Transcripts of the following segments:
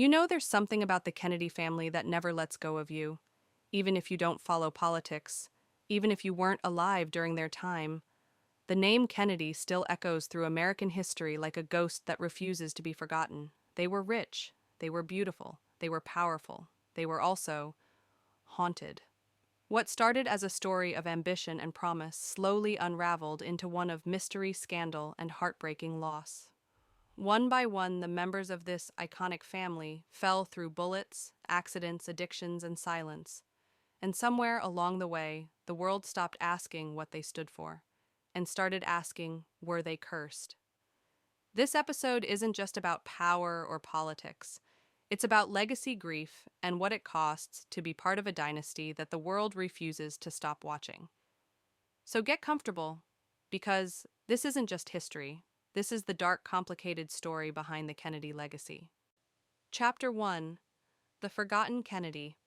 You know, there's something about the Kennedy family that never lets go of you, even if you don't follow politics, even if you weren't alive during their time. The name Kennedy still echoes through American history like a ghost that refuses to be forgotten. They were rich, they were beautiful, they were powerful, they were also haunted. What started as a story of ambition and promise slowly unraveled into one of mystery, scandal, and heartbreaking loss. One by one, the members of this iconic family fell through bullets, accidents, addictions, and silence. And somewhere along the way, the world stopped asking what they stood for and started asking, were they cursed? This episode isn't just about power or politics. It's about legacy grief and what it costs to be part of a dynasty that the world refuses to stop watching. So get comfortable, because this isn't just history. This is the dark, complicated story behind the Kennedy legacy. Chapter 1: The Forgotten Kennedy.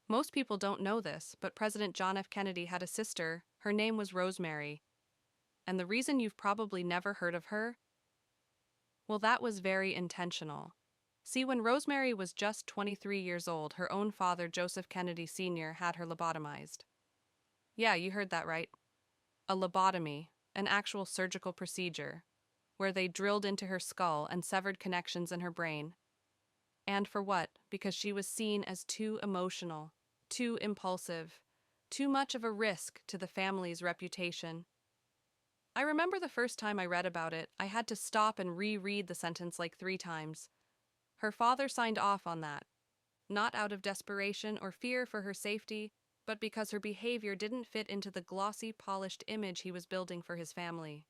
Most people don't know this, but President John F. Kennedy had a sister. Her name was Rosemary. And the reason you've probably never heard of her? Well, that was very intentional. See, when Rosemary was just 23 years old, her own father, Joseph Kennedy Sr., had her lobotomized. Yeah, you heard that right. A lobotomy, an actual surgical procedure, where they drilled into her skull and severed connections in her brain. And for what? Because she was seen as too emotional, too impulsive, too much of a risk to the family's reputation. I remember the first time I read about it, I had to stop and reread the sentence like 3 times. Her father signed off on that, not out of desperation or fear for her safety, but because her behavior didn't fit into the glossy, polished image he was building for his family.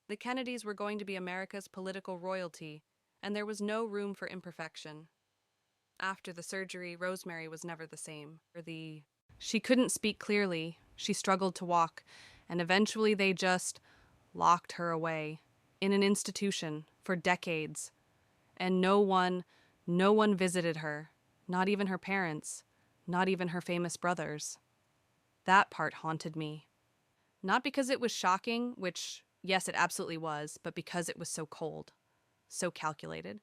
The Kennedys were going to be America's political royalty, and there was no room for imperfection. After the surgery, Rosemary was never the same. She couldn't speak clearly, she struggled to walk, and eventually they just locked her away in an institution for decades. And no one visited her, not even her parents, not even her famous brothers. That part haunted me. Not because it was shocking, which, yes, it absolutely was, but because it was so cold, so calculated.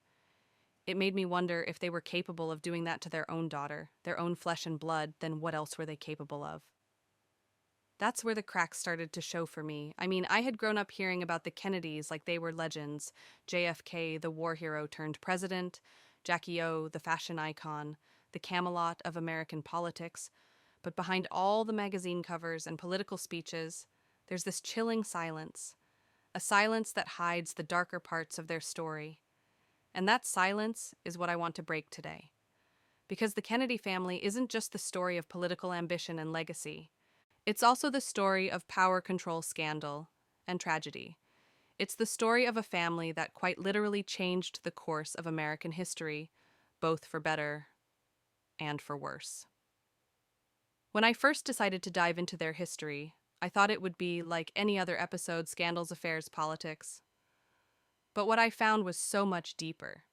It made me wonder if they were capable of doing that to their own daughter, their own flesh and blood, then what else were they capable of? That's where the cracks started to show for me. I mean, I had grown up hearing about the Kennedys like they were legends. JFK, the war hero turned president, Jackie O, the fashion icon, the Camelot of American politics. But behind all the magazine covers and political speeches, there's this chilling silence, a silence that hides the darker parts of their story. And that silence is what I want to break today. Because the Kennedy family isn't just the story of political ambition and legacy. It's also the story of power control scandal and tragedy. It's the story of a family that quite literally changed the course of American history, both for better and for worse. When I first decided to dive into their history, I thought it would be like any other episode: scandals, affairs, politics. But what I found was so much deeper.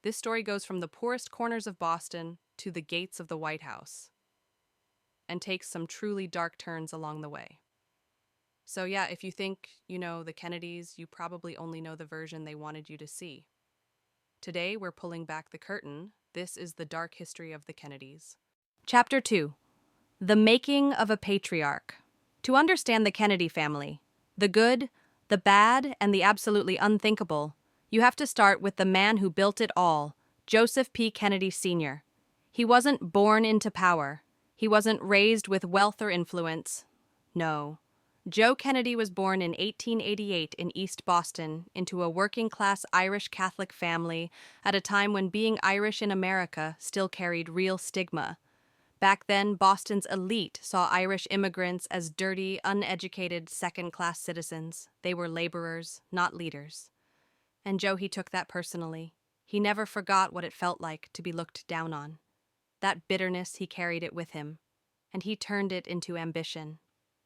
This story goes from the poorest corners of Boston to the gates of the White House, and takes some truly dark turns along the way. So yeah, if you think you know the Kennedys, you probably only know the version they wanted you to see. Today, we're pulling back the curtain. This is the dark history of the Kennedys. Chapter 2: The Making of a Patriarch. To understand the Kennedy family, the good, the bad, and the absolutely unthinkable, you have to start with the man who built it all, Joseph P. Kennedy Sr. He wasn't born into power. He wasn't raised with wealth or influence. No. Joe Kennedy was born in 1888 in East Boston into a working-class Irish Catholic family at a time when being Irish in America still carried real stigma. Back then, Boston's elite saw Irish immigrants as dirty, uneducated, second-class citizens. They were laborers, not leaders. And Joe, he took that personally. He never forgot what it felt like to be looked down on. That bitterness, he carried it with him, and he turned it into ambition.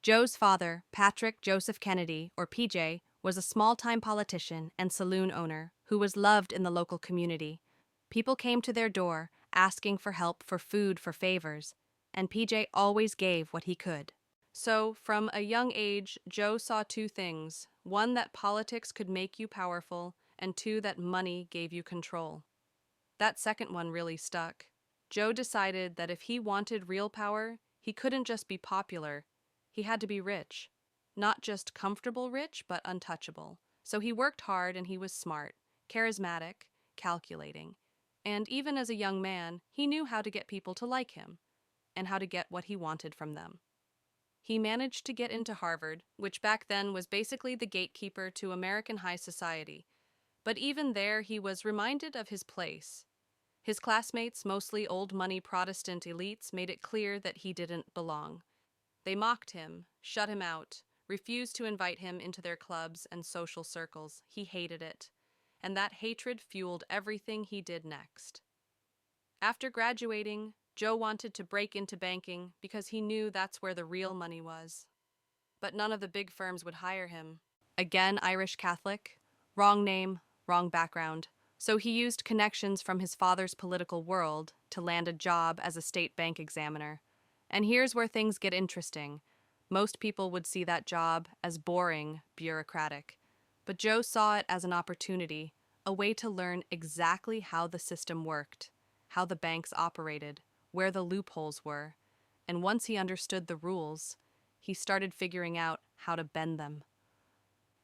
Joe's father, Patrick Joseph Kennedy, or PJ, was a small-time politician and saloon owner who was loved in the local community. People came to their door, asking for help, for food, for favors, and PJ always gave what he could. So, from a young age, Joe saw 2 things. 1, that politics could make you powerful, and 2, that money gave you control. That second one really stuck. Joe decided that if he wanted real power, he couldn't just be popular. He had to be rich. Not just comfortable rich, but untouchable. So he worked hard and he was smart, charismatic, calculating. And even as a young man, he knew how to get people to like him and how to get what he wanted from them. He managed to get into Harvard, which back then was basically the gatekeeper to American high society. But even there, he was reminded of his place. His classmates, mostly old money Protestant elites, made it clear that he didn't belong. They mocked him, shut him out, refused to invite him into their clubs and social circles. He hated it. And that hatred fueled everything he did next. After graduating, Joe wanted to break into banking because he knew that's where the real money was. But none of the big firms would hire him. Again, Irish Catholic, wrong name, wrong background. So he used connections from his father's political world to land a job as a state bank examiner. And here's where things get interesting. Most people would see that job as boring, bureaucratic. But Joe saw it as an opportunity, a way to learn exactly how the system worked, how the banks operated, where the loopholes were. And once he understood the rules, he started figuring out how to bend them.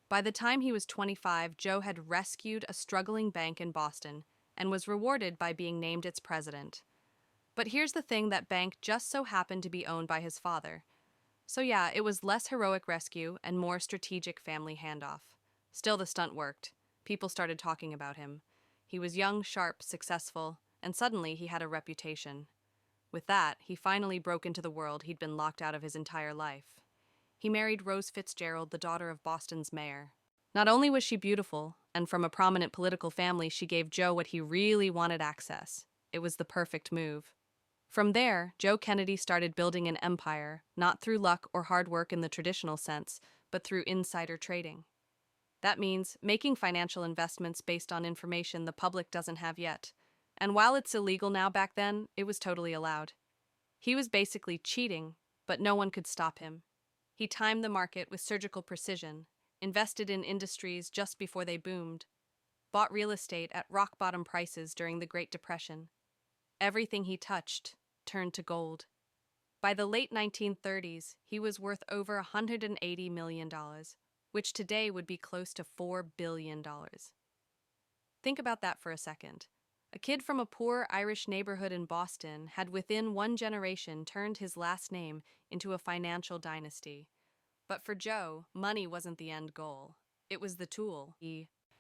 By the time he was 25, Joe had rescued a struggling bank in Boston and was rewarded by being named its president. But here's the thing, that bank just so happened to be owned by his father. So yeah, it was less heroic rescue and more strategic family handoff. Still, the stunt worked. People started talking about him. He was young, sharp, successful, and suddenly he had a reputation. With that, he finally broke into the world he'd been locked out of his entire life. He married Rose Fitzgerald, the daughter of Boston's mayor. Not only was she beautiful, and from a prominent political family, she gave Joe what he really wanted: access. It was the perfect move. From there, Joe Kennedy started building an empire, not through luck or hard work in the traditional sense, but through insider trading. That means making financial investments based on information the public doesn't have yet. And while it's illegal now, back then, it was totally allowed. He was basically cheating, but no one could stop him. He timed the market with surgical precision, invested in industries just before they boomed, bought real estate at rock-bottom prices during the Great Depression. Everything he touched turned to gold. By the late 1930s, he was worth over $180 million, which today would be close to $4 billion. Think about that for a second. A kid from a poor Irish neighborhood in Boston had within one generation turned his last name into a financial dynasty. But for Joe, money wasn't the end goal. It was the tool.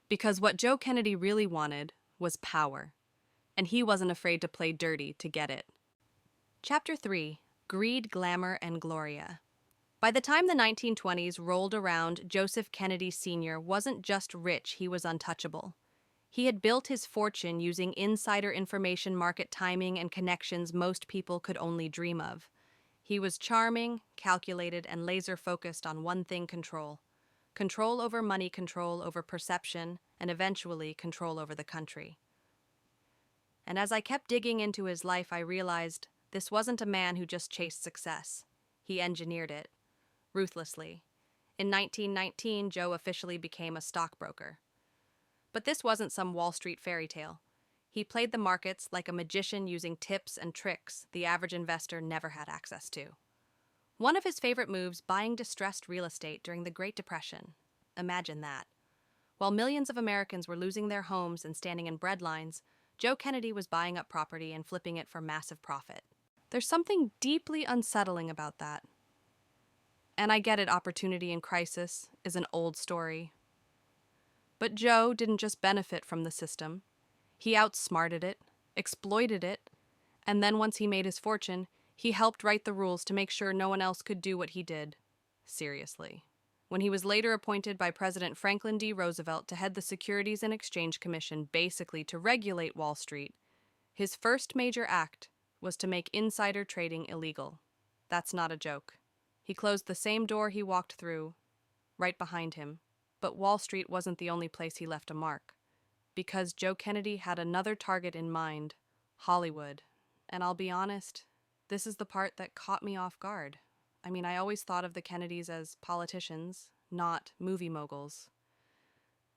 Because what Joe Kennedy really wanted was power. And he wasn't afraid to play dirty to get it. Chapter 3. Greed, Glamour, and Gloria. By the time the 1920s rolled around, Joseph Kennedy Sr. wasn't just rich, he was untouchable. He had built his fortune using insider information, market timing, and connections most people could only dream of. He was charming, calculated, and laser-focused on one thing: control. Control over money, control over perception, and eventually control over the country. And as I kept digging into his life, I realized this wasn't a man who just chased success. He engineered it, ruthlessly. In 1919, Joe officially became a stockbroker. But this wasn't some Wall Street fairy tale. He played the markets like a magician, using tips and tricks the average investor never had access to. One of his favorite moves: buying distressed real estate during the Great Depression. Imagine that. While millions of Americans were losing their homes and standing in bread lines, Joe Kennedy was buying up property and flipping it for massive profit. There's something deeply unsettling about that. And I get it, opportunity in crisis is an old story. But Joe didn't just benefit from the system. He outsmarted it, exploited it, and then once he made his fortune, he helped write the rules to make sure no one else could do what he did. Seriously. When he was later appointed by President Franklin D. Roosevelt to head the Securities and Exchange Commission, basically to regulate Wall Street, his first major act was to make insider trading illegal. That's not a joke. He closed the same door he walked through, right behind him. But Wall Street wasn't the only place he left a mark. Because Joe Kennedy had another target in mind: Hollywood. And I'll be honest, this is the part that caught me off guard. I mean, I always thought of the Kennedys as politicians, not movie moguls.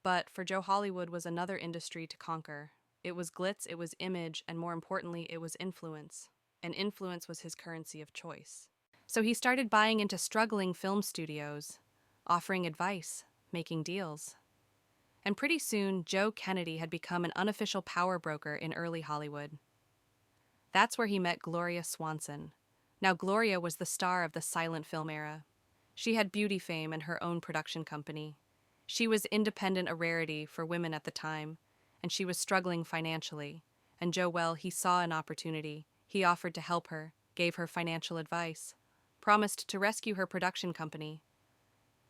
But for Joe, Hollywood was another industry to conquer. It was glitz, it was image, and more importantly, it was influence. And influence was his currency of choice. So he started buying into struggling film studios, offering advice, making deals. And pretty soon, Joe Kennedy had become an unofficial power broker in early Hollywood. That's where he met Gloria Swanson. Now, Gloria was the star of the silent film era. She had beauty fame and her own production company. She was independent, a rarity for women at the time, and she was struggling financially. And Joe, well, he saw an opportunity. He offered to help her, gave her financial advice, promised to rescue her production company.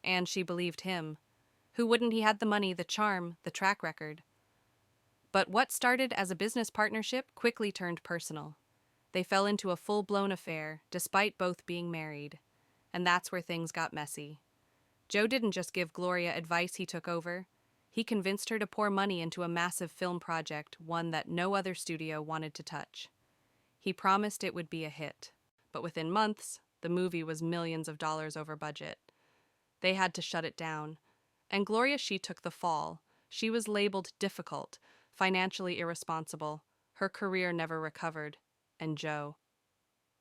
And she believed him. Who wouldn't? He had the money, the charm, the track record. But what started as a business partnership quickly turned personal. They fell into a full-blown affair, despite both being married. And that's where things got messy. Joe didn't just give Gloria advice, he took over. He convinced her to pour money into a massive film project, one that no other studio wanted to touch. He promised it would be a hit. But within months, the movie was millions of dollars over budget. They had to shut it down. And Gloria, she took the fall. She was labeled difficult, financially irresponsible. Her career never recovered. And Joe,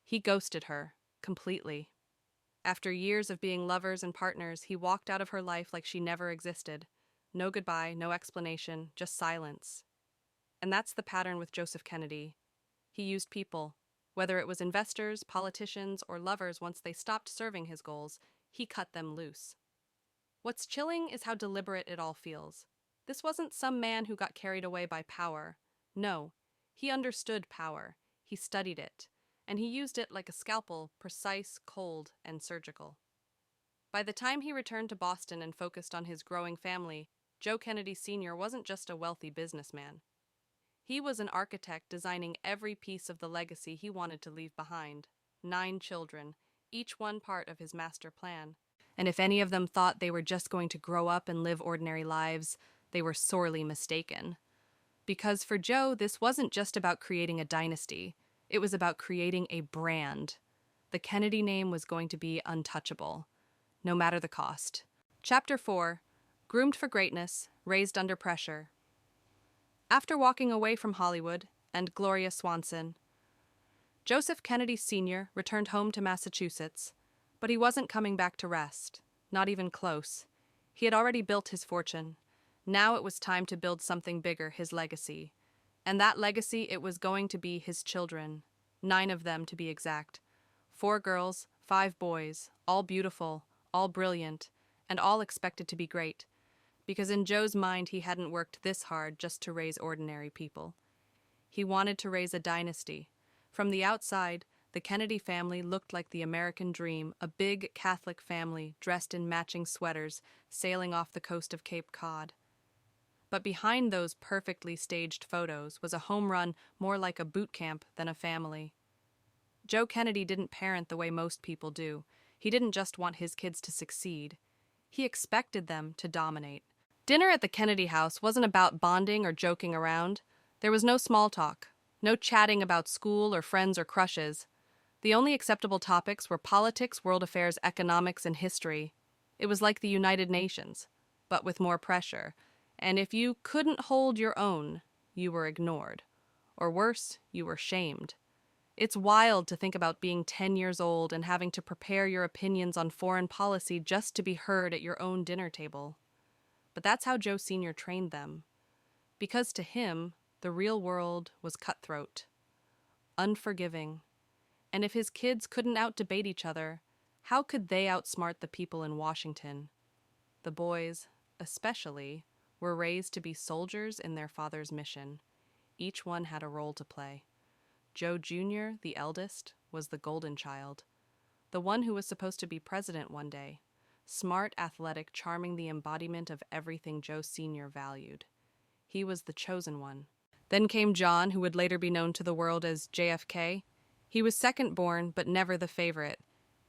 he ghosted her, completely. After years of being lovers and partners, he walked out of her life like she never existed. No goodbye, no explanation, just silence. And that's the pattern with Joseph Kennedy. He used people. Whether it was investors, politicians, or lovers, once they stopped serving his goals, he cut them loose. What's chilling is how deliberate it all feels. This wasn't some man who got carried away by power. No, he understood power. He studied it. And he used it like a scalpel, precise, cold, and surgical. By the time he returned to Boston and focused on his growing family, Joe Kennedy Sr. wasn't just a wealthy businessman. He was an architect designing every piece of the legacy he wanted to leave behind. 9 children, each one part of his master plan. And if any of them thought they were just going to grow up and live ordinary lives, they were sorely mistaken. Because for Joe, this wasn't just about creating a dynasty. It was about creating a brand. The Kennedy name was going to be untouchable, no matter the cost. Chapter 4. Groomed for Greatness, Raised Under Pressure. After walking away from Hollywood and Gloria Swanson, Joseph Kennedy Sr. returned home to Massachusetts, but he wasn't coming back to rest, not even close. He had already built his fortune. Now it was time to build something bigger, his legacy. And that legacy, it was going to be his children. 9 of them, to be exact. 4 girls, 5 boys, all beautiful, all brilliant, and all expected to be great. Because in Joe's mind, he hadn't worked this hard just to raise ordinary people. He wanted to raise a dynasty. From the outside, the Kennedy family looked like the American dream, a big Catholic family dressed in matching sweaters, sailing off the coast of Cape Cod. But behind those perfectly staged photos was a home run more like a boot camp than a family. Joe Kennedy didn't parent the way most people do. He didn't just want his kids to succeed. He expected them to dominate. Dinner at the Kennedy house wasn't about bonding or joking around. There was no small talk, no chatting about school or friends or crushes. The only acceptable topics were politics, world affairs, economics, and history. It was like the United Nations, but with more pressure. And if you couldn't hold your own, you were ignored. Or worse, you were shamed. It's wild to think about being 10 years old and having to prepare your opinions on foreign policy just to be heard at your own dinner table. But that's how Joe Sr. trained them. Because to him, the real world was cutthroat, unforgiving. And if his kids couldn't out-debate each other, how could they outsmart the people in Washington? The boys, especially, were raised to be soldiers in their father's mission. Each one had a role to play. Joe Jr., the eldest, was the golden child, the one who was supposed to be president one day. Smart, athletic, charming, the embodiment of everything Joe Sr. valued. He was the chosen one. Then came John, who would later be known to the world as JFK. He was second born, but never the favorite.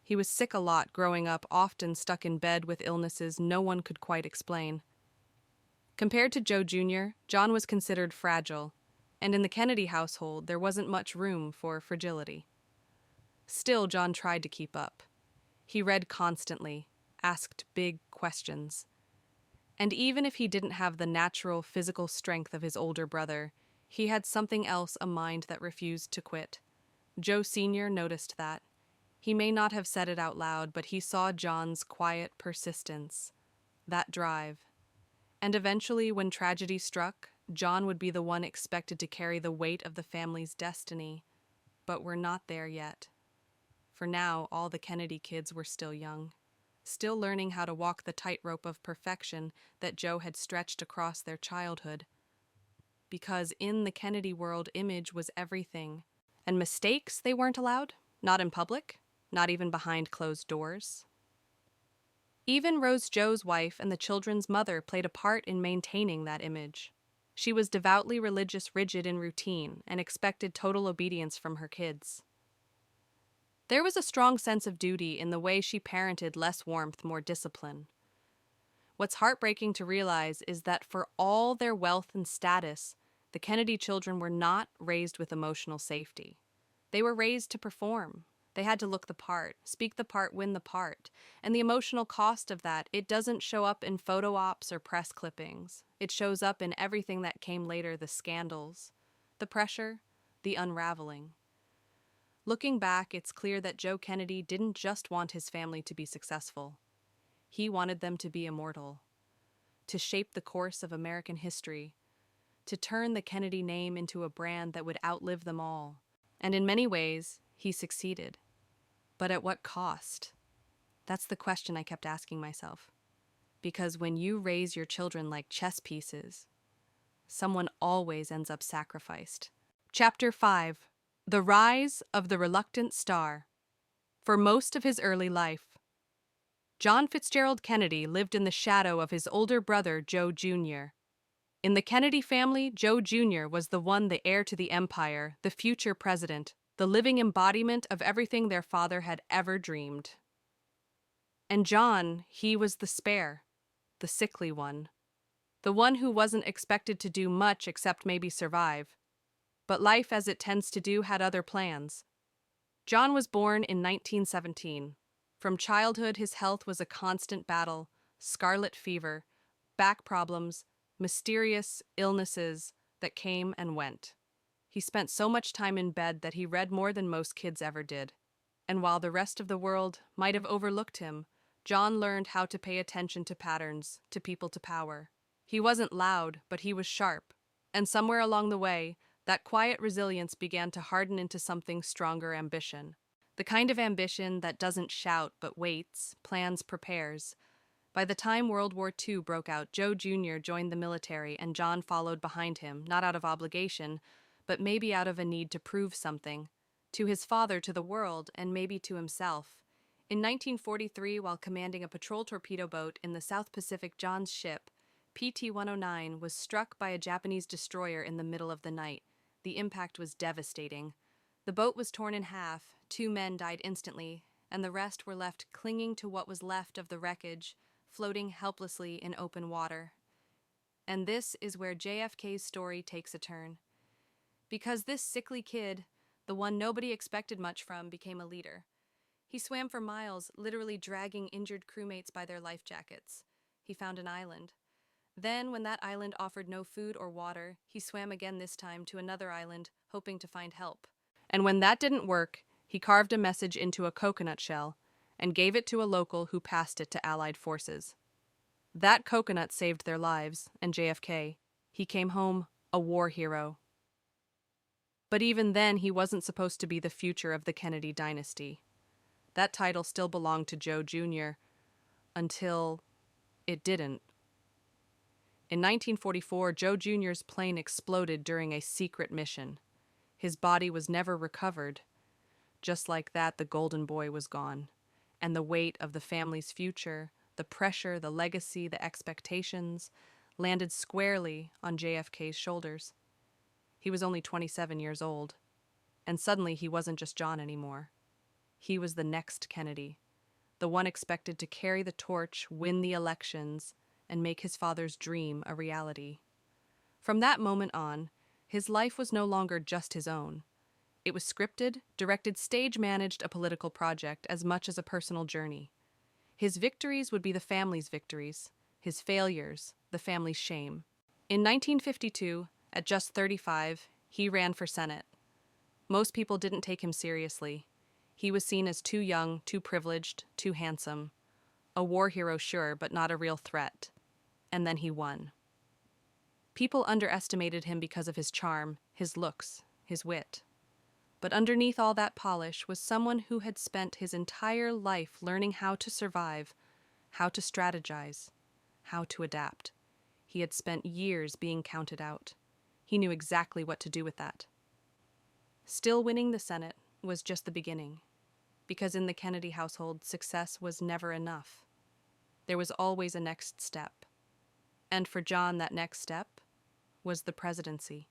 He was sick a lot growing up, often stuck in bed with illnesses no one could quite explain. Compared to Joe Jr., John was considered fragile, and in the Kennedy household there wasn't much room for fragility. Still, John tried to keep up. He read constantly, asked big questions. And even if he didn't have the natural physical strength of his older brother, He had something else, a mind that refused to quit. Joe Sr. noticed that. He may not have said it out loud, but he saw John's quiet persistence, that drive. And eventually, when tragedy struck, John would be the one expected to carry the weight of the family's destiny. But we're not there yet. For now, all the Kennedy kids were still young, still learning how to walk the tightrope of perfection that Joe had stretched across their childhood. Because in the Kennedy world, image was everything. And mistakes, they weren't allowed, not in public, not even behind closed doors. Even Rose Joe's wife and the children's mother played a part in maintaining that image. She was devoutly religious, rigid in routine, and expected total obedience from her kids. There was a strong sense of duty in the way she parented, less warmth, more discipline. What's heartbreaking to realize is that for all their wealth and status, the Kennedy children were not raised with emotional safety. They were raised to perform. They had to look the part, speak the part, win the part. And the emotional cost of that, it doesn't show up in photo ops or press clippings. It shows up in everything that came later, the scandals, the pressure, the unraveling. Looking back, it's clear that Joe Kennedy didn't just want his family to be successful. He wanted them to be immortal, to shape the course of American history, to turn the Kennedy name into a brand that would outlive them all. And in many ways, he succeeded. But at what cost? That's the question I kept asking myself. Because when you raise your children like chess pieces, someone always ends up sacrificed. Chapter 5. The Rise of the Reluctant Star. For most of his early life, John Fitzgerald Kennedy lived in the shadow of his older brother, Joe Jr. In the Kennedy family, Joe Jr. was the heir to the empire, the future president, the living embodiment of everything their father had ever dreamed. And John, he was the spare, the sickly one, the one who wasn't expected to do much except maybe survive. But life, as it tends to do, had other plans. John was born in 1917. From childhood, his health was a constant battle: scarlet fever, back problems, mysterious illnesses that came and went. He spent so much time in bed that he read more than most kids ever did. And while the rest of the world might have overlooked him, John learned how to pay attention to patterns, to people, to power. He wasn't loud, but he was sharp. And somewhere along the way, that quiet resilience began to harden into something stronger: ambition. The kind of ambition that doesn't shout but waits, plans, prepares. By the time World War II broke out, Joe Jr. joined the military and John followed behind him, not out of obligation, but maybe out of a need to prove something. To his father, to the world, and maybe to himself. In 1943, while commanding a patrol torpedo boat in the South Pacific, John's ship, PT-109, was struck by a Japanese destroyer in the middle of the night. The impact was devastating. The boat was torn in half, 2 men died instantly, and the rest were left clinging to what was left of the wreckage, floating helplessly in open water. And this is where JFK's story takes a turn. Because this sickly kid, the one nobody expected much from, became a leader. He swam for miles, literally dragging injured crewmates by their life jackets. He found an island. Then, when that island offered no food or water, he swam again, this time to another island, hoping to find help. And when that didn't work, he carved a message into a coconut shell and gave it to a local who passed it to Allied forces. That coconut saved their lives, and JFK, he came home a war hero. But even then, he wasn't supposed to be the future of the Kennedy dynasty. That title still belonged to Joe Jr. until it didn't. In 1944, Joe Jr.'s plane exploded during a secret mission. His body was never recovered. Just like that, the golden boy was gone. And the weight of the family's future, the pressure, the legacy, the expectations, landed squarely on JFK's shoulders. He was only 27 years old. And suddenly he wasn't just John anymore. He was the next Kennedy, the one expected to carry the torch, win the elections, and make his father's dream a reality. From that moment on, his life was no longer just his own. It was scripted, directed, stage-managed, a political project as much as a personal journey. His victories would be the family's victories, his failures, the family's shame. In 1952, At just 35, he ran for Senate. Most people didn't take him seriously. He was seen as too young, too privileged, too handsome. A war hero, sure, but not a real threat. And then he won. People underestimated him because of his charm, his looks, his wit. But underneath all that polish was someone who had spent his entire life learning how to survive, how to strategize, how to adapt. He had spent years being counted out. He knew exactly what to do with that. Still winning the Senate was just the beginning, because in the Kennedy household, success was never enough. There was always a next step. And for John, that next step was the presidency.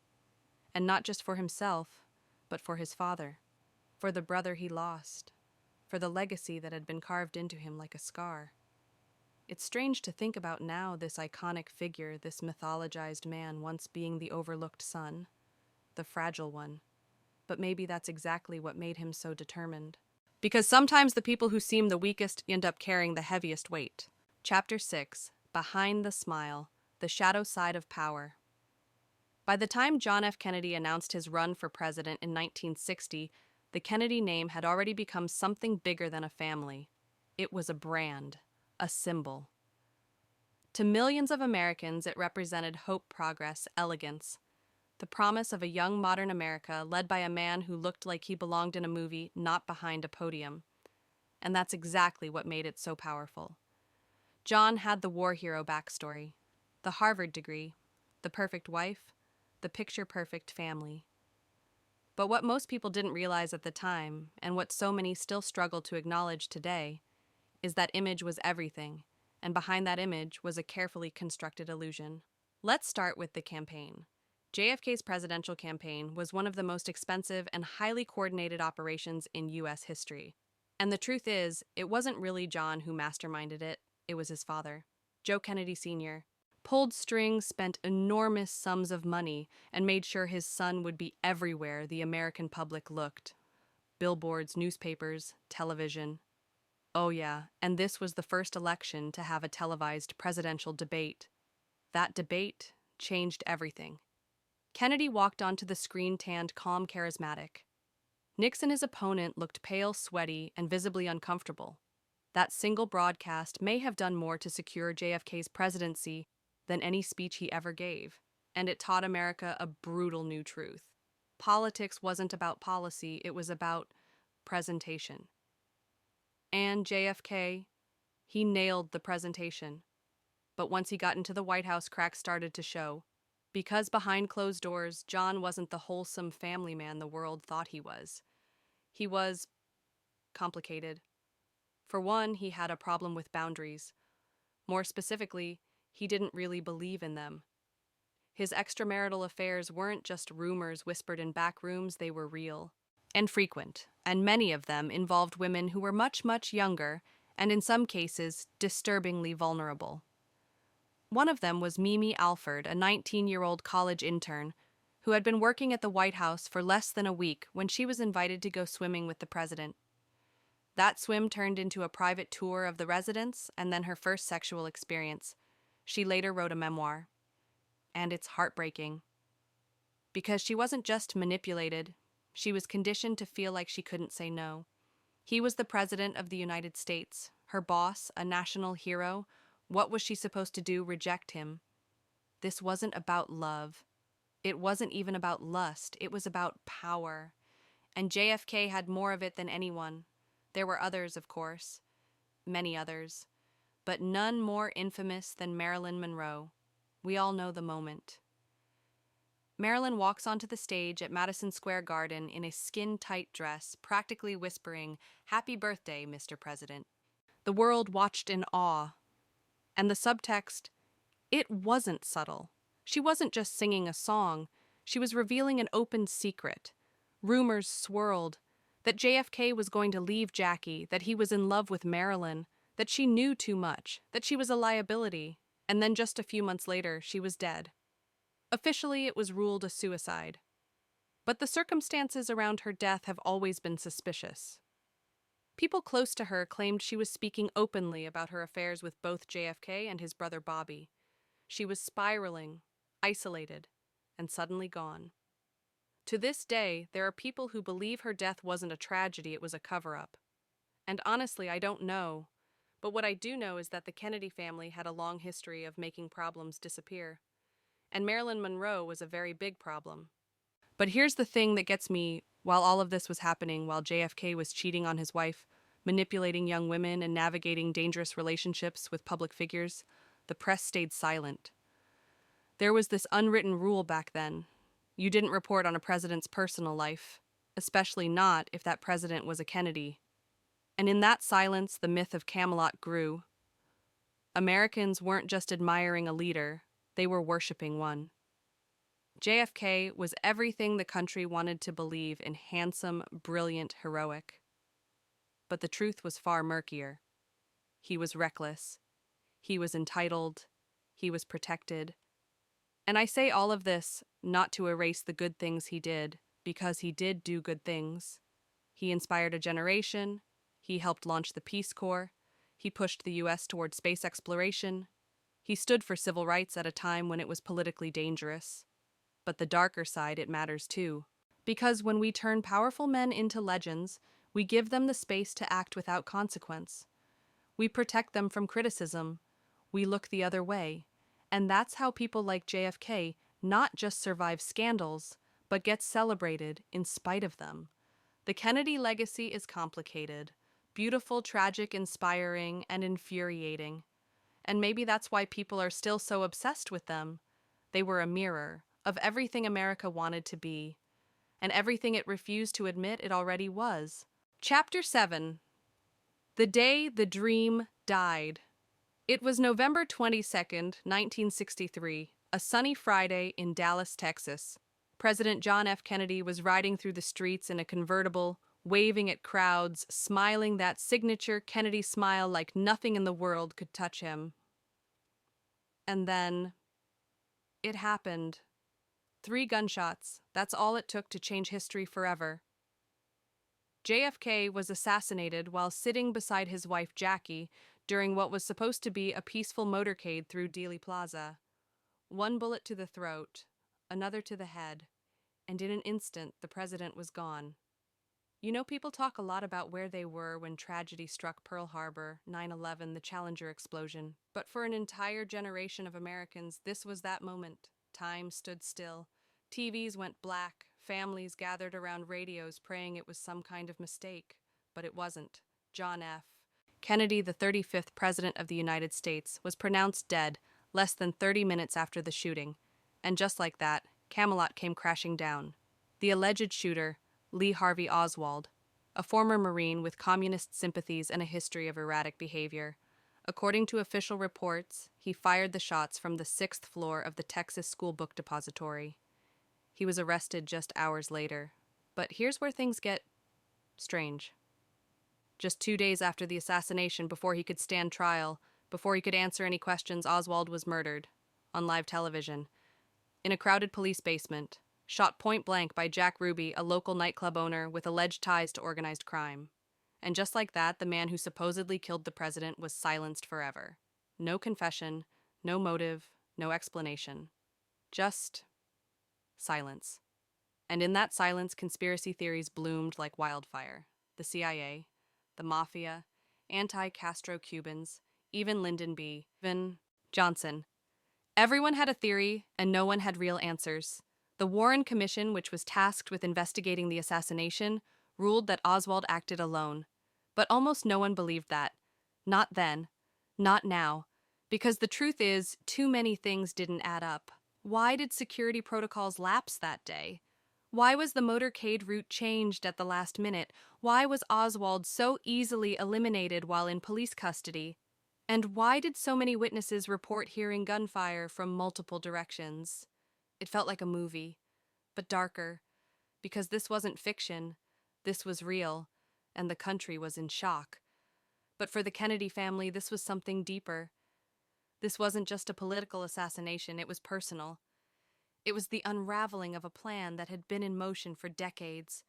And not just for himself, but for his father, for the brother he lost, for the legacy that had been carved into him like a scar. It's strange to think about now, this iconic figure, this mythologized man once being the overlooked son, the fragile one. But maybe that's exactly what made him so determined. Because sometimes the people who seem the weakest end up carrying the heaviest weight. Chapter 6, Behind the Smile, the Shadow Side of Power. By the time John F. Kennedy announced his run for president in 1960, the Kennedy name had already become something bigger than a family. It was a brand, a symbol. To millions of Americans, it represented hope, progress, elegance, the promise of a young modern America led by a man who looked like he belonged in a movie, not behind a podium. And that's exactly what made it so powerful. John had the war hero backstory, the Harvard degree, the perfect wife, the picture-perfect family. But what most people didn't realize at the time, and what so many still struggle to acknowledge today, is that image was everything, and behind that image was a carefully constructed illusion. Let's start with the campaign. JFK's presidential campaign was one of the most expensive and highly coordinated operations in U.S. history. And the truth is, it wasn't really John who masterminded it, it was his father. Joe Kennedy Sr. pulled strings, spent enormous sums of money, and made sure his son would be everywhere the American public looked. Billboards, newspapers, television. Oh yeah, and this was the first election to have a televised presidential debate. That debate changed everything. Kennedy walked onto the screen tanned, calm, charismatic. Nixon, his opponent, looked pale, sweaty, and visibly uncomfortable. That single broadcast may have done more to secure JFK's presidency than any speech he ever gave, and it taught America a brutal new truth. Politics wasn't about policy, it was about presentation. And JFK, he nailed the presentation. But once he got into the White House, cracks started to show. Because behind closed doors, John wasn't the wholesome family man the world thought he was. He was complicated. For one, he had a problem with boundaries. More specifically, he didn't really believe in them. His extramarital affairs weren't just rumors whispered in back rooms, they were real and frequent, and many of them involved women who were much, much younger and in some cases disturbingly vulnerable. One of them was Mimi Alford, a 19-year-old college intern who had been working at the White House for less than a week when she was invited to go swimming with the president. That swim turned into a private tour of the residence and then her first sexual experience. She later wrote a memoir. And it's heartbreaking. Because she wasn't just manipulated, she was conditioned to feel like she couldn't say no. He was the president of the United States, her boss, a national hero. What was she supposed to do? Reject him? This wasn't about love. It wasn't even about lust. It was about power. And JFK had more of it than anyone. There were others, of course. Many others. But none more infamous than Marilyn Monroe. We all know the moment. Marilyn walks onto the stage at Madison Square Garden in a skin-tight dress, practically whispering, "Happy birthday, Mr. President." The world watched in awe. And the subtext, it wasn't subtle. She wasn't just singing a song. She was revealing an open secret. Rumors swirled that JFK was going to leave Jackie, that he was in love with Marilyn, that she knew too much, that she was a liability. And then just a few months later, she was dead. Officially, it was ruled a suicide. But the circumstances around her death have always been suspicious. People close to her claimed she was speaking openly about her affairs with both JFK and his brother Bobby. She was spiraling, isolated, and suddenly gone. To this day, there are people who believe her death wasn't a tragedy, it was a cover-up. And honestly, I don't know. But what I do know is that the Kennedy family had a long history of making problems disappear. And Marilyn Monroe was a very big problem. But here's the thing that gets me: while all of this was happening, while JFK was cheating on his wife, manipulating young women, and navigating dangerous relationships with public figures, the press stayed silent. There was this unwritten rule back then: you didn't report on a president's personal life, especially not if that president was a Kennedy. And in that silence, the myth of Camelot grew. Americans weren't just admiring a leader, they were worshiping one. JFK was everything the country wanted to believe in: handsome, brilliant, heroic. But the truth was far murkier. He was reckless. He was entitled. He was protected. And I say all of this not to erase the good things he did, because he did do good things. He inspired a generation. He helped launch the Peace Corps. He pushed the U.S. toward space exploration. He stood for civil rights at a time when it was politically dangerous. But the darker side, it matters too. Because when we turn powerful men into legends, we give them the space to act without consequence. We protect them from criticism. We look the other way. And that's how people like JFK not just survive scandals, but get celebrated in spite of them. The Kennedy legacy is complicated, beautiful, tragic, inspiring, and infuriating. And maybe that's why people are still so obsessed with them. They were a mirror of everything America wanted to be, and everything it refused to admit it already was. Chapter 7. The Day the Dream Died. It was November 22nd, 1963, a sunny Friday in Dallas, Texas. President John F. Kennedy was riding through the streets in a convertible, waving at crowds, smiling that signature Kennedy smile like nothing in the world could touch him. And then it happened. 3 gunshots. That's all it took to change history forever. JFK was assassinated while sitting beside his wife Jackie during what was supposed to be a peaceful motorcade through Dealey Plaza. 1 bullet to the throat, another to the head, and in an instant the president was gone. You know, people talk a lot about where they were when tragedy struck Pearl Harbor, 9/11, the Challenger explosion. But for an entire generation of Americans, this was that moment. Time stood still. TVs went black. Families gathered around radios praying it was some kind of mistake. But it wasn't. John F. Kennedy, the 35th President of the United States, was pronounced dead less than 30 minutes after the shooting. And just like that, Camelot came crashing down. The alleged shooter, Lee Harvey Oswald, a former Marine with communist sympathies and a history of erratic behavior. According to official reports, he fired the shots from the 6th floor of the Texas School Book Depository. He was arrested just hours later. But here's where things get strange. Just 2 days after the assassination, before he could stand trial, before he could answer any questions, Oswald was murdered on live television in a crowded police basement, shot point blank by Jack Ruby, a local nightclub owner with alleged ties to organized crime. And just like that, the man who supposedly killed the president was silenced forever. No confession, no motive, no explanation. Just silence. And in that silence, conspiracy theories bloomed like wildfire. The CIA, the mafia, anti-Castro Cubans, even Lyndon B. Johnson. Everyone had a theory, and no one had real answers. The Warren Commission, which was tasked with investigating the assassination, ruled that Oswald acted alone. But almost no one believed that. Not then. Not now. Because the truth is, too many things didn't add up. Why did security protocols lapse that day? Why was the motorcade route changed at the last minute? Why was Oswald so easily eliminated while in police custody? And why did so many witnesses report hearing gunfire from multiple directions? It felt like a movie, but darker, because this wasn't fiction, this was real, and the country was in shock. But for the Kennedy family, this was something deeper. This wasn't just a political assassination, it was personal. It was the unraveling of a plan that had been in motion for decades.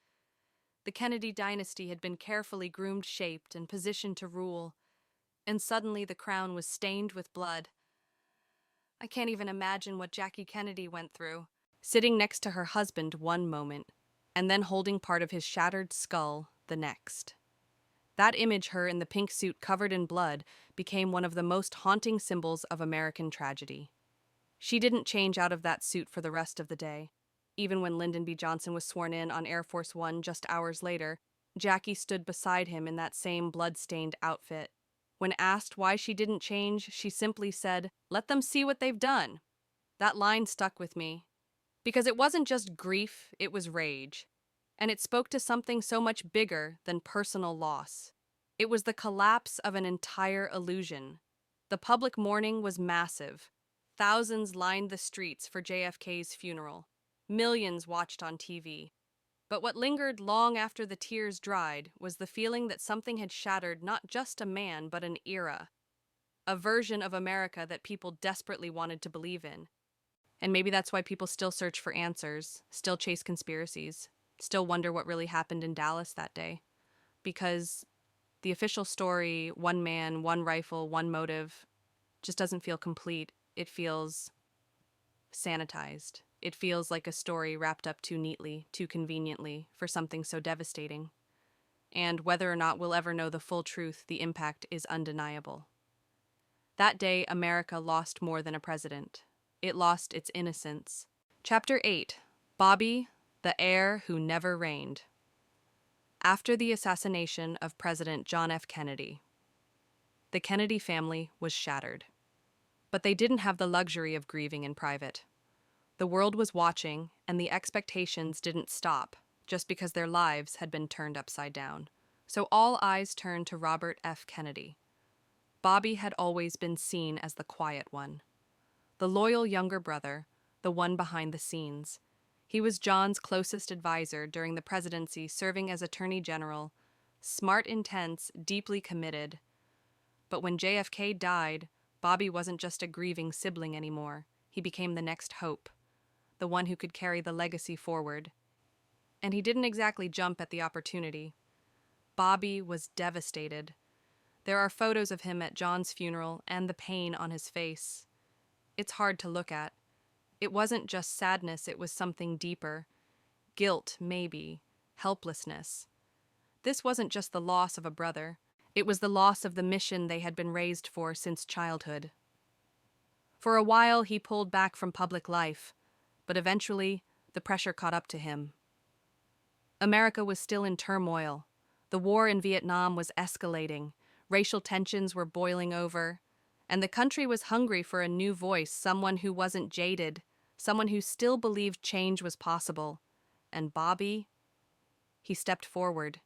The Kennedy dynasty had been carefully groomed, shaped, and positioned to rule. And suddenly the crown was stained with blood. I can't even imagine what Jackie Kennedy went through. sitting next to her husband one moment, and then holding part of his shattered skull the next. That image, her in the pink suit covered in blood, became one of the most haunting symbols of American tragedy. She didn't change out of that suit for the rest of the day. Even when Lyndon B. Johnson was sworn in on Air Force One just hours later, Jackie stood beside him in that same blood-stained outfit. When asked why she didn't change, she simply said, "Let them see what they've done." That line stuck with me, because it wasn't just grief, it was rage. And it spoke to something so much bigger than personal loss. It was the collapse of an entire illusion. The public mourning was massive. Thousands lined the streets for JFK's funeral. Millions watched on TV. But what lingered long after the tears dried was the feeling that something had shattered not just a man, but an era. A version of America that people desperately wanted to believe in. And maybe that's why people still search for answers, still chase conspiracies, still wonder what really happened in Dallas that day. Because the official story, one man, one rifle, one motive, just doesn't feel complete. It feels sanitized. It feels like a story wrapped up too neatly, too conveniently, for something so devastating. And whether or not we'll ever know the full truth, the impact is undeniable. That day, America lost more than a president. It lost its innocence. Chapter 8. Bobby, the heir who never reigned. After the assassination of President John F. Kennedy, the Kennedy family was shattered. But they didn't have the luxury of grieving in private. The world was watching, and the expectations didn't stop just because their lives had been turned upside down. So all eyes turned to Robert F. Kennedy. Bobby had always been seen as the quiet one, the loyal younger brother, the one behind the scenes. He was John's closest advisor during the presidency, serving as Attorney General, smart, intense, deeply committed. But when JFK died, Bobby wasn't just a grieving sibling anymore. He became the next hope, the one who could carry the legacy forward. And he didn't exactly jump at the opportunity. Bobby was devastated. There are photos of him at John's funeral and the pain on his face. It's hard to look at. It wasn't just sadness, it was something deeper. Guilt, maybe. Helplessness. This wasn't just the loss of a brother. It was the loss of the mission they had been raised for since childhood. For a while, he pulled back from public life, but eventually, the pressure caught up to him. America was still in turmoil. The war in Vietnam was escalating. Racial tensions were boiling over. And the country was hungry for a new voice, someone who wasn't jaded, someone who still believed change was possible. And Bobby? He stepped forward.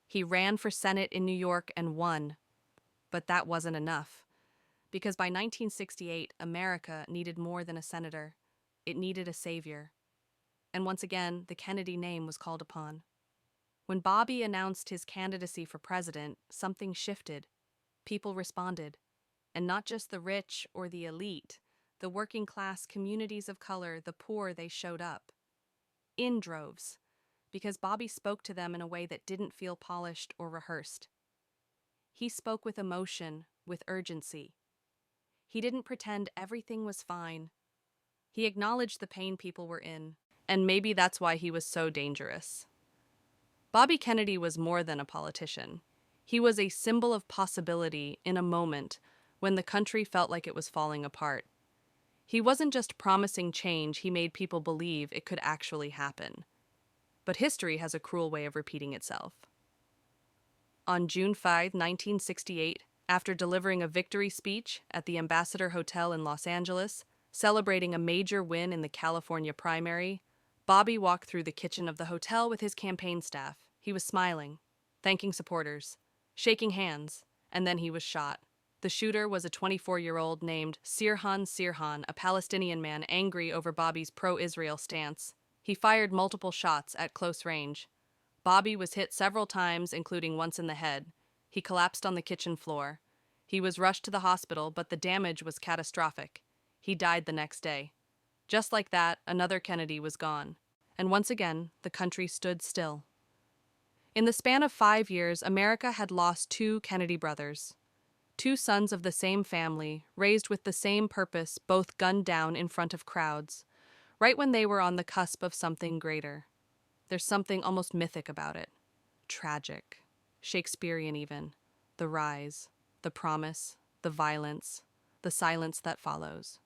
He ran for Senate in New York and won. But that wasn't enough. Because by 1968, America needed more than a senator. It needed a savior. And once again, the Kennedy name was called upon. When Bobby announced his candidacy for president, something shifted. People responded. And not just the rich or the elite, the working class, communities of color, the poor, they showed up. In droves. Because Bobby spoke to them in a way that didn't feel polished or rehearsed. He spoke with emotion, with urgency. He didn't pretend everything was fine. He acknowledged the pain people were in, and maybe that's why he was so dangerous. Bobby Kennedy was more than a politician. He was a symbol of possibility in a moment when the country felt like it was falling apart. He wasn't just promising change, he made people believe it could actually happen. But history has a cruel way of repeating itself. On June 5, 1968, after delivering a victory speech at the Ambassador Hotel in Los Angeles, celebrating a major win in the California primary, Bobby walked through the kitchen of the hotel with his campaign staff. He was smiling, thanking supporters, shaking hands, and then he was shot. The shooter was a 24-year-old named Sirhan, a Palestinian man angry over Bobby's pro-Israel stance. He fired multiple shots at close range. Bobby was hit several times, including once in the head. He collapsed on the kitchen floor. He was rushed to the hospital, but the damage was catastrophic. He died the next day. Just like that, another Kennedy was gone. And once again, the country stood still. In the span of 5 years, America had lost 2 Kennedy brothers. 2 sons of the same family, raised with the same purpose, both gunned down in front of crowds. right when they were on the cusp of something greater. There's something almost mythic about it. Tragic. Shakespearean even. The rise, the promise, the violence, the silence that follows.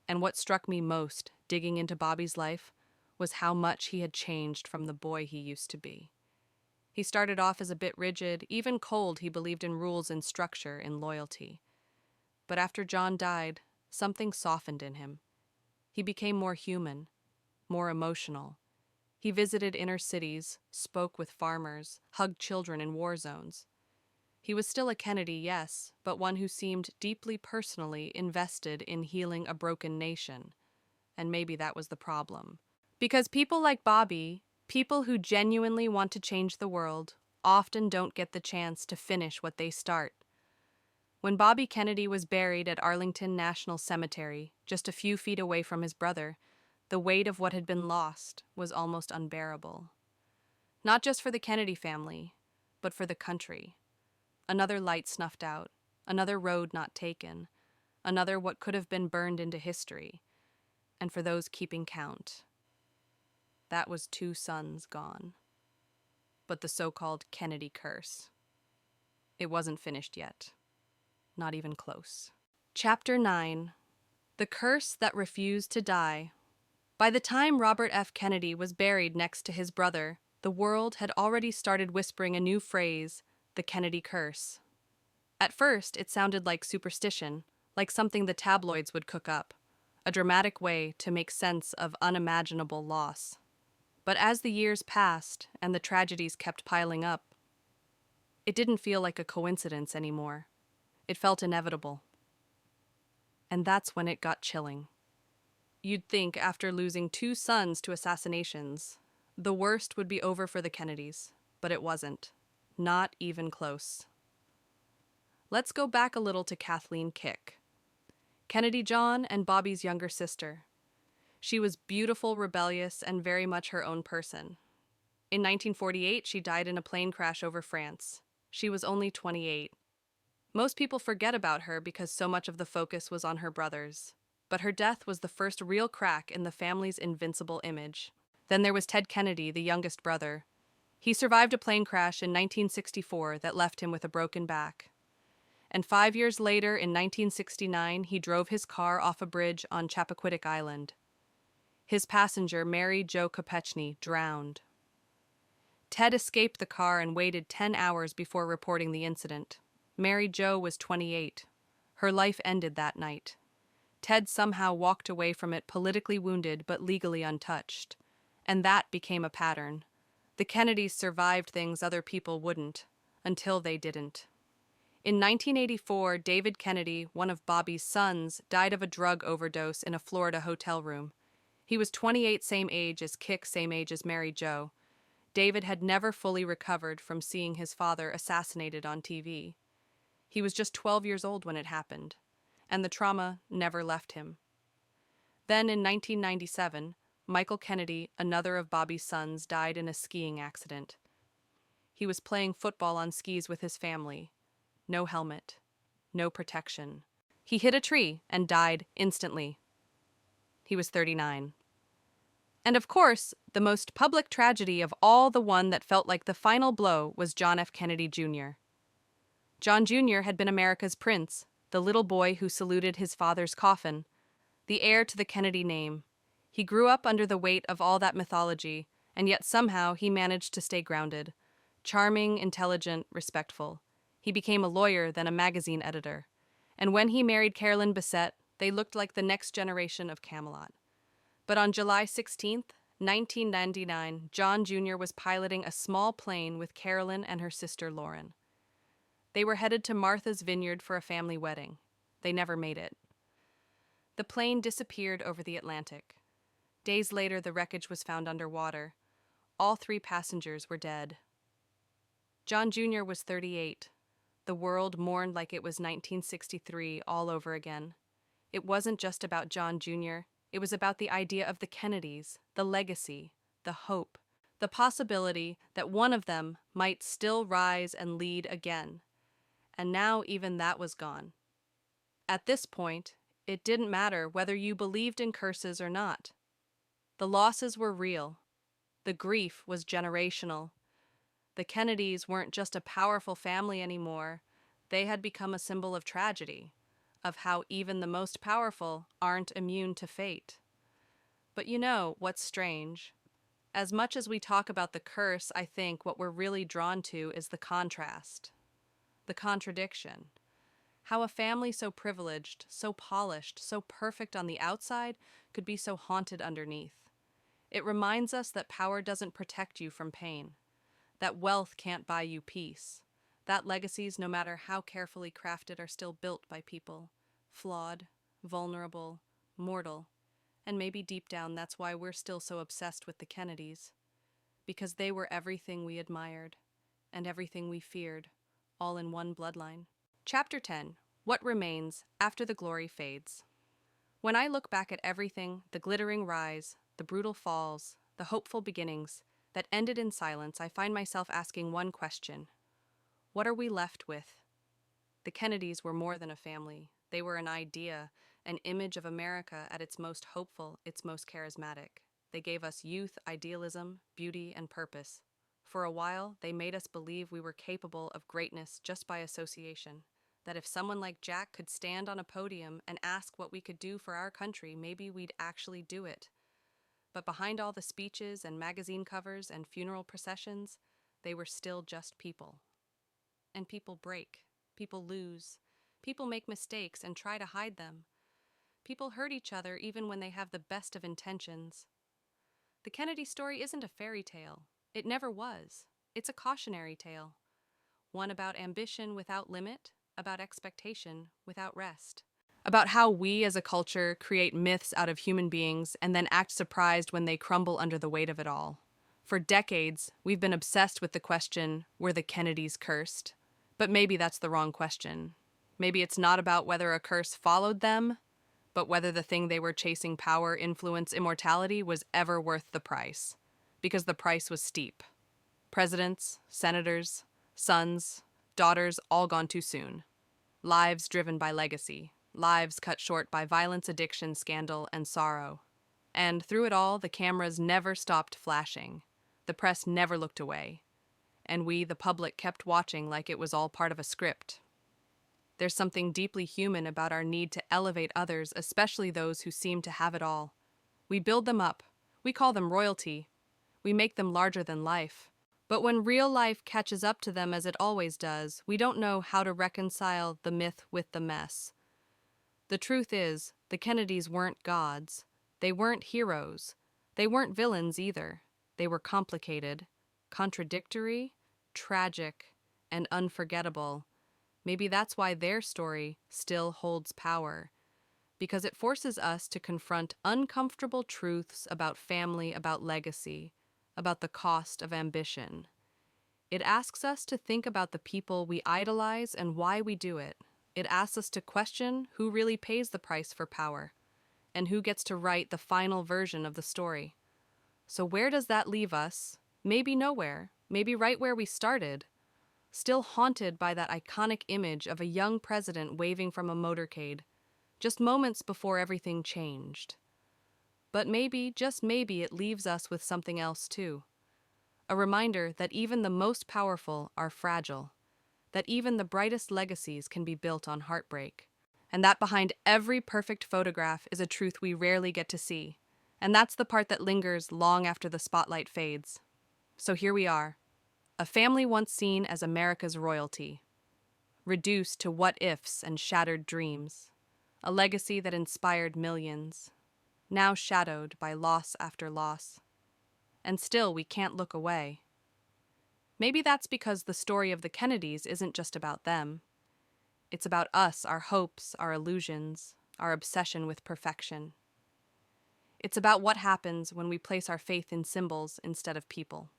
And what struck me most, digging into Bobby's life, was how much he had changed from the boy he used to be. He started off as a bit rigid, even cold. He believed in rules and structure, in loyalty. But after John died, something softened in him. He became more human, more emotional. He visited inner cities, spoke with farmers, hugged children in war zones. He was still a Kennedy, yes, but one who seemed deeply personally invested in healing a broken nation. And maybe that was the problem. Because people like Bobby, people who genuinely want to change the world, often don't get the chance to finish what they start. When Bobby Kennedy was buried at Arlington National Cemetery, just a few feet away from his brother, the weight of what had been lost was almost unbearable. Not just for the Kennedy family, but for the country. Another light snuffed out, another road not taken, another what could have been burned into history, and for those keeping count. That was 2 sons gone. But the so-called Kennedy curse. It wasn't finished yet. Not even close. Chapter 9. The Curse That Refused to Die. By the time Robert F. Kennedy was buried next to his brother, the world had already started whispering a new phrase, the Kennedy curse. At first, it sounded like superstition, like something the tabloids would cook up, a dramatic way to make sense of unimaginable loss. But as the years passed and the tragedies kept piling up, it didn't feel like a coincidence anymore. It felt inevitable. And that's when it got chilling. You'd think after losing 2 sons to assassinations, the worst would be over for the Kennedys, but it wasn't. Not even close. Let's go back a little to Kathleen Kick, Kennedy John and Bobby's younger sister. She was beautiful, rebellious, and very much her own person. In 1948, she died in a plane crash over France. She was only 28. Most people forget about her because so much of the focus was on her brothers. But her death was the first real crack in the family's invincible image. Then there was Ted Kennedy, the youngest brother. He survived a plane crash in 1964 that left him with a broken back. And 5 years later, in 1969, he drove his car off a bridge on Chappaquiddick Island. His passenger, Mary Jo Kopechny, drowned. Ted escaped the car and waited 10 hours before reporting the incident. Mary Jo was 28. Her life ended that night. Ted somehow walked away from it politically wounded but legally untouched. And that became a pattern. The Kennedys survived things other people wouldn't, until they didn't. In 1984, David Kennedy, one of Bobby's sons, died of a drug overdose in a Florida hotel room. He was 28, same age as Kick, same age as Mary Jo. David had never fully recovered from seeing his father assassinated on TV. He was just 12 years old when it happened, and the trauma never left him. Then in 1997, Michael Kennedy, another of Bobby's sons, died in a skiing accident. He was playing football on skis with his family. No helmet, no protection. He hit a tree and died instantly. He was 39. And of course, the most public tragedy of all, the one that felt like the final blow, was John F. Kennedy Jr. John Jr. had been America's prince, the little boy who saluted his father's coffin, the heir to the Kennedy name. He grew up under the weight of all that mythology, and yet somehow he managed to stay grounded. Charming, intelligent, respectful. He became a lawyer, then a magazine editor. And when he married Carolyn Bessette, they looked like the next generation of Camelot. But on July 16th, 1999, John Jr. was piloting a small plane with Carolyn and her sister Lauren. They were headed to Martha's Vineyard for a family wedding. They never made it. The plane disappeared over the Atlantic. Days later, the wreckage was found underwater. All 3 passengers were dead. John Jr. was 38. The world mourned like it was 1963 all over again. It wasn't just about John Jr. It was about the idea of the Kennedys, the legacy, the hope, the possibility that one of them might still rise and lead again. And now even that was gone. At this point, it didn't matter whether you believed in curses or not. The losses were real. The grief was generational. The Kennedys weren't just a powerful family anymore. They had become a symbol of tragedy, of how even the most powerful aren't immune to fate. But you know what's strange? As much as we talk about the curse, I think what we're really drawn to is the contrast, the contradiction. How a family so privileged, so polished, so perfect on the outside could be so haunted underneath. It reminds us that power doesn't protect you from pain, that wealth can't buy you peace, that legacies, no matter how carefully crafted, are still built by people, flawed, vulnerable, mortal. And maybe deep down, that's why we're still so obsessed with the Kennedys. Because they were everything we admired and everything we feared, all in one bloodline. Chapter 10. What Remains After the Glory Fades. When I look back at everything, the glittering rise, the brutal falls, the hopeful beginnings, that ended in silence, I find myself asking one question. What are we left with? The Kennedys were more than a family. They were an idea, an image of America at its most hopeful, its most charismatic. They gave us youth, idealism, beauty, and purpose. For a while, they made us believe we were capable of greatness just by association. That if someone like Jack could stand on a podium and ask what we could do for our country, maybe we'd actually do it. But behind all the speeches and magazine covers and funeral processions, they were still just people. And people break, people lose, people make mistakes and try to hide them. People hurt each other even when they have the best of intentions. The Kennedy story isn't a fairy tale. It never was. It's a cautionary tale. One about ambition without limit, about expectation without rest. About how we as a culture create myths out of human beings and then act surprised when they crumble under the weight of it all. For decades, we've been obsessed with the question, were the Kennedys cursed? But maybe that's the wrong question. Maybe it's not about whether a curse followed them, but whether the thing they were chasing, power, influence, immortality, was ever worth the price. Because the price was steep. Presidents, senators, sons, daughters, all gone too soon. Lives driven by legacy. Lives cut short by violence, addiction, scandal, and sorrow. And through it all, the cameras never stopped flashing. The press never looked away. And we, the public, kept watching like it was all part of a script. There's something deeply human about our need to elevate others, especially those who seem to have it all. We build them up. We call them royalty. We make them larger than life. But when real life catches up to them, as it always does, we don't know how to reconcile the myth with the mess. The truth is, the Kennedys weren't gods. They weren't heroes. They weren't villains either. They were complicated, contradictory, tragic, and unforgettable. Maybe that's why their story still holds power, because it forces us to confront uncomfortable truths about family, about legacy, about the cost of ambition. It asks us to think about the people we idolize and why we do it. It asks us to question who really pays the price for power, and who gets to write the final version of the story. So where does that leave us? Maybe nowhere, maybe right where we started, still haunted by that iconic image of a young president waving from a motorcade, just moments before everything changed. But maybe, just maybe, it leaves us with something else too. A reminder that even the most powerful are fragile, that even the brightest legacies can be built on heartbreak, and that behind every perfect photograph is a truth we rarely get to see, and that's the part that lingers long after the spotlight fades. So here we are, a family once seen as America's royalty, reduced to what-ifs and shattered dreams, a legacy that inspired millions, now shadowed by loss after loss. And still we can't look away. Maybe that's because the story of the Kennedys isn't just about them. It's about us, our hopes, our illusions, our obsession with perfection. It's about what happens when we place our faith in symbols instead of people,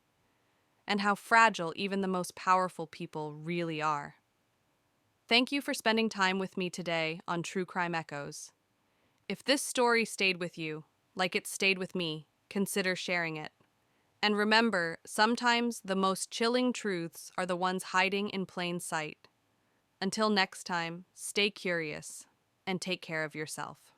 and how fragile even the most powerful people really are. Thank you for spending time with me today on True Crime Echoes. If this story stayed with you, like it stayed with me, consider sharing it. And remember, sometimes the most chilling truths are the ones hiding in plain sight. Until next time, stay curious and take care of yourself.